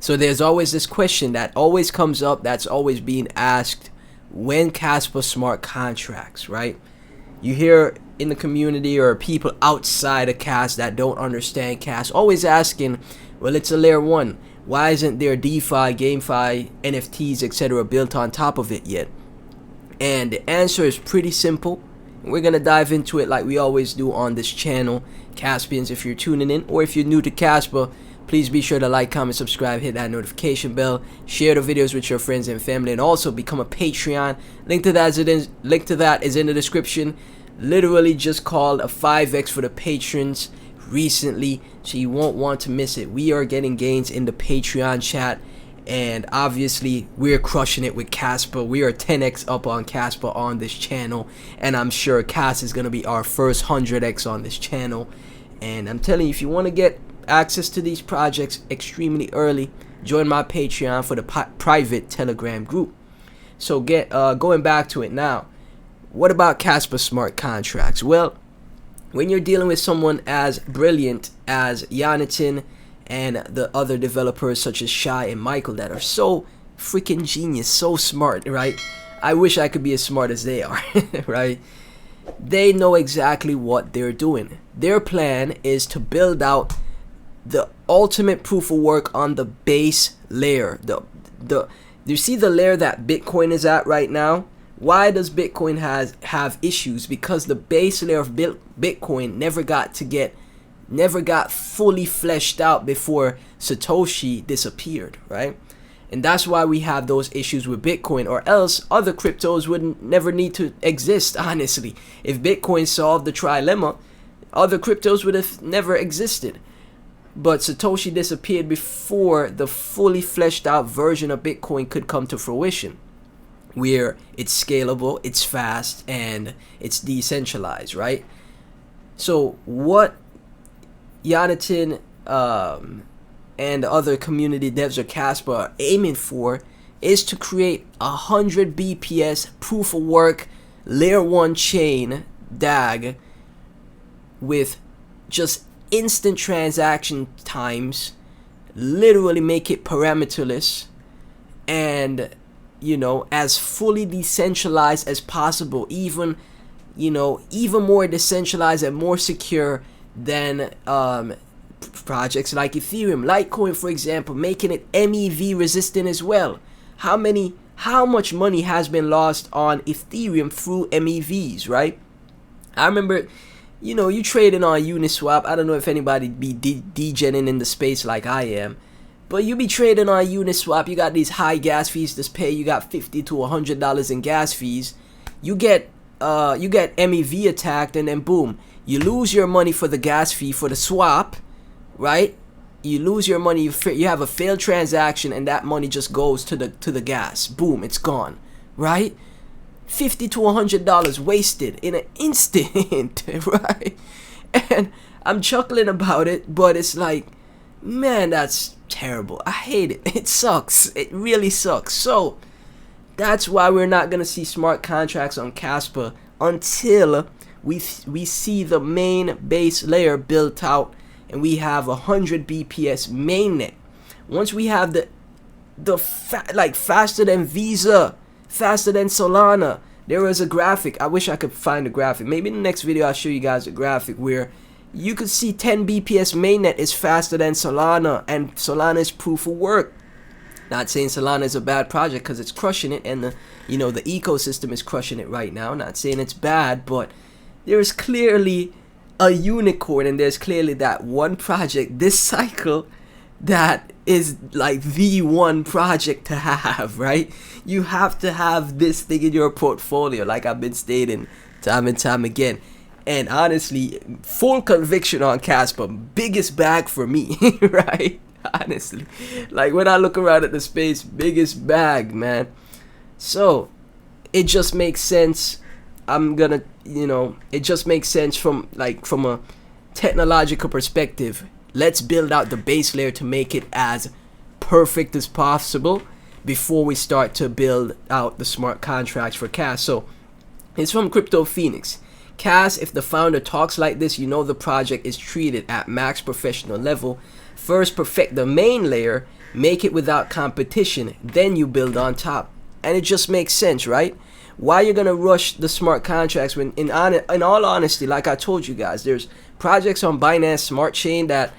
So there's always this question that always comes up, that's always being asked: when Casper smart contracts, right? You hear in the community or people outside of Cas that don't understand Cas always asking, well, it's a layer 1. Why isn't there DeFi, GameFi, NFTs, etc. built on top of it yet? And the answer is pretty simple. We're going to dive into it like we always do on this channel. Caspians, if you're tuning in, or if you're new to Casper, please be sure to like, comment, subscribe, hit that notification bell, share the videos with your friends and family, and also become a Patreon. Link to that is in the description. Literally just called a 5x for the patrons recently, so you won't want to miss it. We are getting gains in the Patreon chat, and obviously we're crushing it with Casper. We are 10x up on Casper on this channel, and I'm sure Cas is going to be our first 100x on this channel. And I'm telling you, if you want to get access to these projects extremely early, join my Patreon for the private Telegram group. So going back to it now, what about Casper smart contracts? Well, when you're dealing with someone as brilliant as Jonathan and the other developers such as Shy and Michael that are so freaking genius, so smart, right? I wish I could be as smart as they are, right? They know exactly what they're doing. Their plan is to build out the ultimate proof of work on the base layer. You see the layer that Bitcoin is at right now? Why does Bitcoin have issues? Because the base layer of Bitcoin never got fully fleshed out before Satoshi disappeared, right? And that's why we have those issues with Bitcoin, or else other cryptos would never need to exist, honestly. If Bitcoin solved the trilemma, other cryptos would have never existed. But Satoshi disappeared before the fully fleshed out version of Bitcoin could come to fruition, where it's scalable, it's fast, and it's decentralized, right? So what Jonathan and other community devs or Casper are aiming for is to create 100 BPS proof of work layer 1 chain DAG with just instant transaction times, literally make it parameterless, and as fully decentralized as possible, even more decentralized and more secure than projects like Ethereum, Litecoin, for example, making it MEV resistant as well. How much money has been lost on Ethereum through MEVs, right? I remember, you trading on Uniswap. I don't know if anybody be degenning in the space like I am, but you be trading on Uniswap. You got these high gas fees to pay. You got $50 to $100 in gas fees. You get MEV attacked, and then boom, you lose your money for the gas fee for the swap, right? You lose your money. You have a failed transaction, and that money just goes to the gas. Boom, it's gone, right? $50 to $100 wasted in an instant, right? And I'm chuckling about it, but it's like, man, that's terrible. I hate it. It sucks. It really sucks. So that's why we're not gonna see smart contracts on Casper until we see the main base layer built out and we have 100 BPS mainnet. Once we have faster than Visa, faster than Solana. There was a graphic. I wish I could find a graphic. Maybe in the next video I'll show you guys a graphic where you could see 10 BPS mainnet is faster than Solana, and Solana is proof of work. Not saying Solana is a bad project, because it's crushing it, and the ecosystem is crushing it right now. Not saying it's bad, but there is clearly a unicorn, and there's clearly that one project this cycle that is like the one project to have, right? You have to have this thing in your portfolio, like I've been stating time and time again. And honestly, full conviction on Casper, biggest bag for me, right? Honestly, like when I look around at the space, biggest bag, man. So it just makes sense. It just makes sense from a technological perspective. Let's build out the base layer to make it as perfect as possible before we start to build out the smart contracts for Cas. So it's from Crypto Phoenix. Cas, if the founder talks like this, the project is treated at max professional level. First, perfect the main layer, make it without competition, then you build on top. And it just makes sense, right? Why you're gonna rush the smart contracts when, in all honesty, like I told you guys, there's projects on Binance Smart Chain that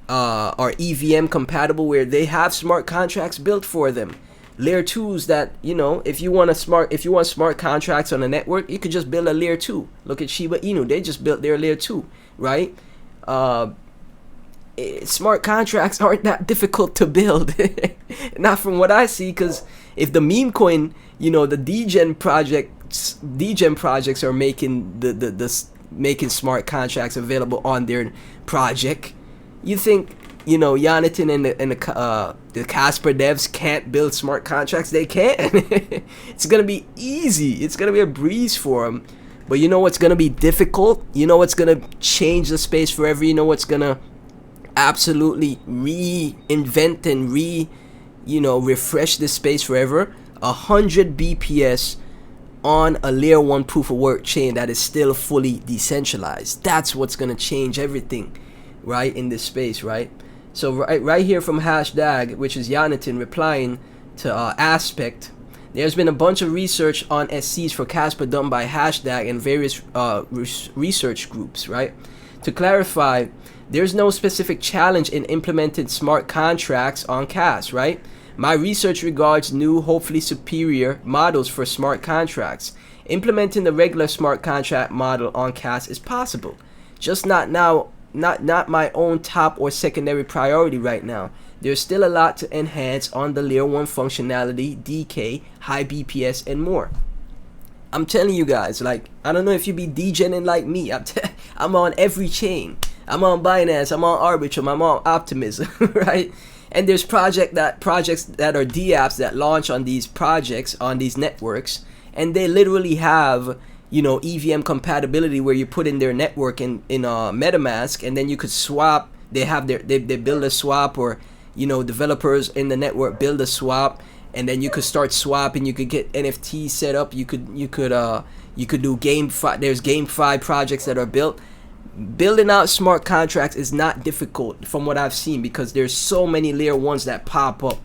are EVM compatible, where they have smart contracts built for them. Layer 2s that, you know, if you want smart contracts on a network, you could just build a layer 2. Look at Shiba Inu, they just built their layer 2, right? Smart contracts aren't that difficult to build. Not from what I see, because if the meme coin, you know, the degen projects are making making smart contracts available on their project, you think, you know, Jonathan and the Casper devs can't build smart contracts? They can. It's gonna be easy. It's gonna be a breeze for them. But you know what's gonna be difficult? You know what's gonna change the space forever? You know what's gonna absolutely reinvent and refresh this space forever? 100 BPS on a layer 1 proof of work chain that is still fully decentralized. That's what's gonna change everything, right, in this space, right? So right here from Hashtag, which is Jonathan replying to Aspect, there's been a bunch of research on SCs for Casper done by Hashtag and various research groups, right? To clarify, there's no specific challenge in implementing smart contracts on Cas, right? My research regards new, hopefully superior models for smart contracts. Implementing the regular smart contract model on Cas is possible, just not now. Not my own top or secondary priority right now. There's still a lot to enhance on the layer 1 functionality, DK, high BPS, and more. I'm telling you guys, like, I don't know if you be degening like me. I'm on every chain. I'm on Binance, I'm on Arbitrum, I'm on Optimism, right? And there's projects that are DApps that launch on these projects, on these networks, and they literally have, you know, EVM compatibility, where you put in their network in MetaMask, and then you could swap. They have they build a swap, or, you know, developers in the network build a swap, and then you could start swapping. You could get NFTs set up. You could do GameFi. There's GameFi projects that are built. Building out smart contracts is not difficult from what I've seen, because there's so many layer 1s that pop up.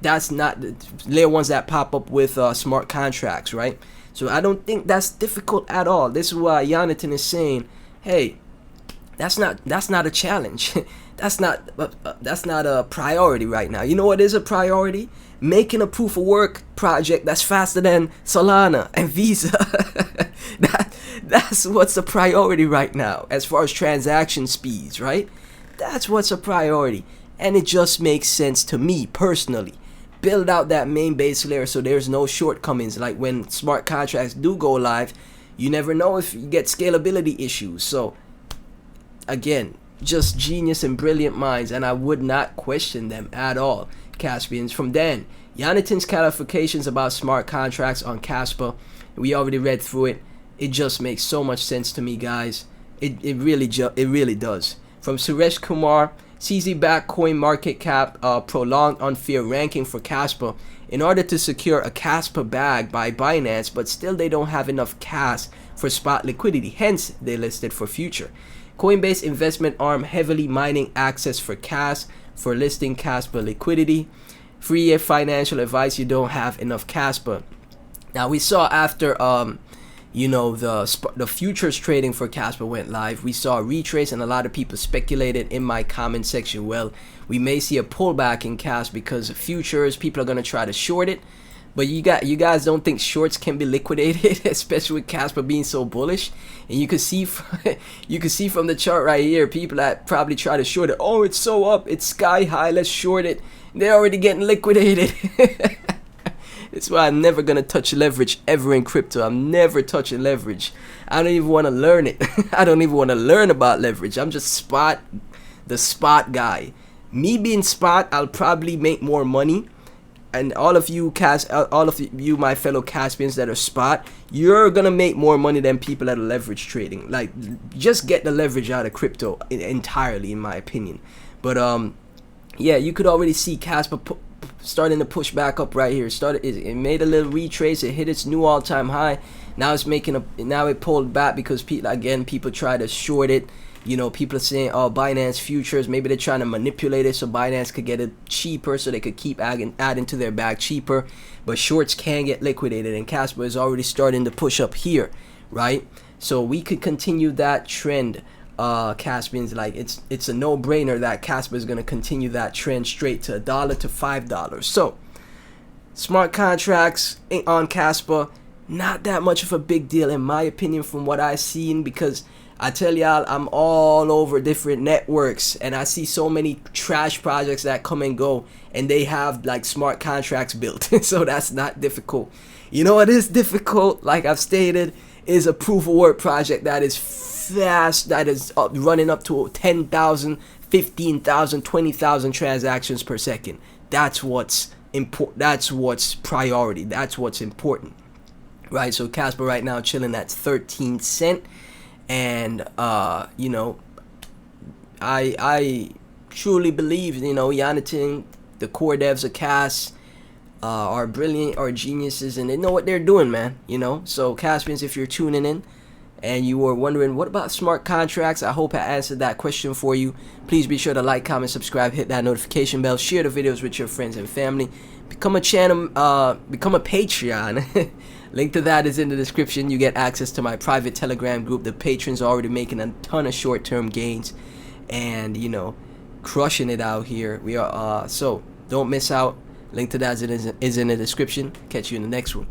That's not layer 1s that pop up with smart contracts, right? So I don't think that's difficult at all. This is why Jonathan is saying, hey, that's not a challenge. that's not a priority right now. You know what is a priority? Making a proof of work project that's faster than Solana and Visa. That's what's a priority right now as far as transaction speeds, right? That's what's a priority. And it just makes sense to me personally. Build out that main base layer so there's no shortcomings. Like when smart contracts do go live, you never know if you get scalability issues. So again, just genius and brilliant minds, and I would not question them at all. Caspians. From Dan, Jonathan's clarifications about smart contracts on Kaspa, we already read through it. It just makes so much sense to me, guys. It really does. From Suresh Kumar, CZ back coin market cap prolonged unfair ranking for Kaspa in order to secure a Kaspa bag by Binance, but still they don't have enough cash for spot liquidity, hence they listed for future. Coinbase investment arm heavily mining access for cash for listing Kaspa liquidity. Free financial advice, you don't have enough Kaspa. Now we saw after the futures trading for Casper went live, we saw a retrace, and a lot of people speculated in my comment section, well, we may see a pullback in Casper because of futures, people are going to try to short it. But you guys don't think shorts can be liquidated, especially with Casper being so bullish? And you can see from the chart right here, people that probably try to short it, oh, it's so up, it's sky high, let's short it. They're already getting liquidated. That's why I'm never gonna touch leverage ever in crypto. I'm never touching leverage. I don't even want to learn it. I don't even want to learn about leverage. I'm just the spot guy. Me being spot, I'll probably make more money. And all of you my fellow Caspians that are spot, you're gonna make more money than people that are leverage trading. Like, just get the leverage out of crypto entirely, in my opinion. But yeah, you could already see Casper starting to push back up right here. It made a little retrace. It hit its new all-time high. Now it's now it pulled back because people try to short it. You know, people are saying, oh, Binance futures, maybe they're trying to manipulate it so Binance could get it cheaper, so they could keep adding to their bag cheaper. But shorts can get liquidated, and Casper is already starting to push up here, right? So we could continue that trend. Caspian's like, it's a no-brainer that Casper is going to continue that trend straight to $1 to $5. So smart contracts on Casper, not that much of a big deal in my opinion from what I've seen, because I tell y'all, I'm all over different networks and I see so many trash projects that come and go and they have like smart contracts built. So that's not difficult. You know what is difficult, like I've stated, is a proof of work project that is fast, that is running up to 10,000, 15,000, 20,000 transactions per second. That's what's important. That's what's priority. That's what's important, right? So Casper right now chilling at 13 cent. And you know, I truly believe, you know, Jonathan, the core devs of Cas are brilliant, are geniuses, and they know what they're doing, man. You know, so Caspians, if you're tuning in and you were wondering what about smart contracts, I hope I answered that question for you. Please be sure to like, comment, subscribe, hit that notification bell, share the videos with your friends and family, become a channel, become a Patreon. Link to that is in the description. You get access to my private Telegram group. The patrons are already making a ton of short-term gains and, you know, crushing it out here. We are so don't miss out. Link to that is in the description. Catch you in the next one.